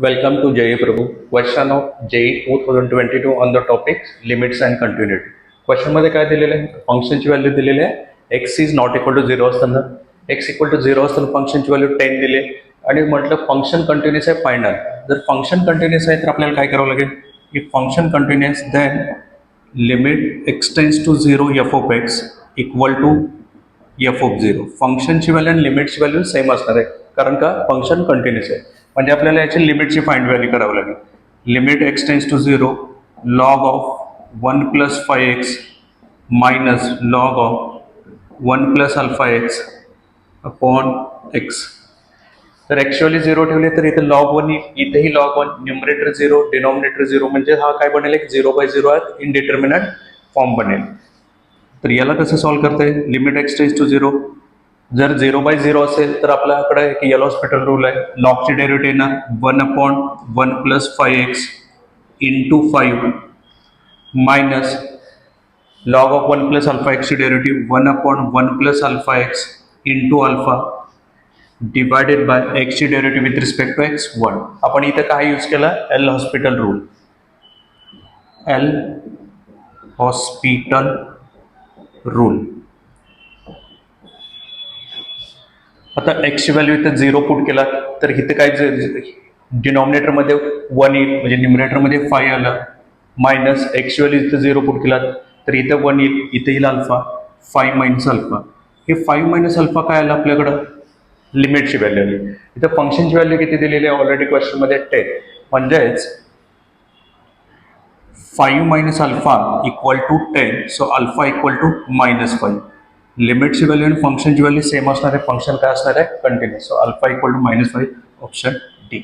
Welcome to JE Prabhu. Question of JE 2022 on the topic limits and continuity. Question मध्ये काय दिलेलं आहे? फंक्शनची व्हॅल्यू दिलेली आहे x is not equal to 0 असताना x इक्वल टू 0 असताना फंक्शनची व्हॅल्यू 10 दिली आणि म्हटलं फंक्शन कंटिन्युअस आहे फाइंड आउट. जर फंक्शन कंटिन्युअस आहे तर आपल्याला काय करावं लागेल? If function continuous then limit x tends to 0 f of x equal to f of 0. फंक्शनची व्हॅल्यू आणि लिमिटची व्हॅल्यू सेम असणार आहे कारण का फंक्शन कंटिन्युअस आहे. म्हणजे आपल्याला याची लिमिटची फाइंड व्हॅल्यू करावी लागेल. Limit x tends to 0 log of 1 plus 5x minus log of 1 plus alpha X upon x. तर ॲक्च्युअली 0 ठेवले तर इथे लॉग 1 इथेही लॉग 1, न्यूमरेटर 0 डिनॉमिनेटर 0, म्हणजे हा काय बनेल एक 0/0 इनडिटर्मिनेट फॉर्म बनेल. तर याला कसं सॉल्व्ह करता येईल? लिमिट x टेंड्स टू 0 जर 0/0 असेल तर आपल्याकडे एक एल हॉस्पिटल रूल आहे. लॉगची डेरिव्हेटिव्ह येणार 1/1 plus 5x into 5 minus log of 1 plus alpha एक्सची derivative 1/1 plus alpha x into alpha divided by एक्सची derivative with respect to x1. आपण इथं काय यूज केला? L hospital rule. L hospital rule. आता एक्सची व्हॅल्यू इथं 0 पुट केला तर इथं काय डिनॉमिनेटरमध्ये 1 येईल, म्हणजे न्यूमरेटरमध्ये 5 आलं, मायनस एक्सची व्हॅल्यू इथं 0 पुट केला तर इथं 1 येईल, इथं येईल अल्फा, 5 मायनस अल्फा. हे 5 मायनस अल्फा काय आलं आपल्याकडं? लिमिटची व्हॅल्यू आली. इथं फंक्शनची व्हॅल्यू किती दिलेली आहे ऑलरेडी क्वेश्चनमध्ये? 10. म्हणजेच 5 minus alpha equal to 10. So alpha equal to -5. लिमिटची व्हॅल्यू आणि फंक्शनची व्हॅल्यू सेम असणार आहे. फंक्शन काय असणार आहे? Continuous. So alpha equal to -5. Option D.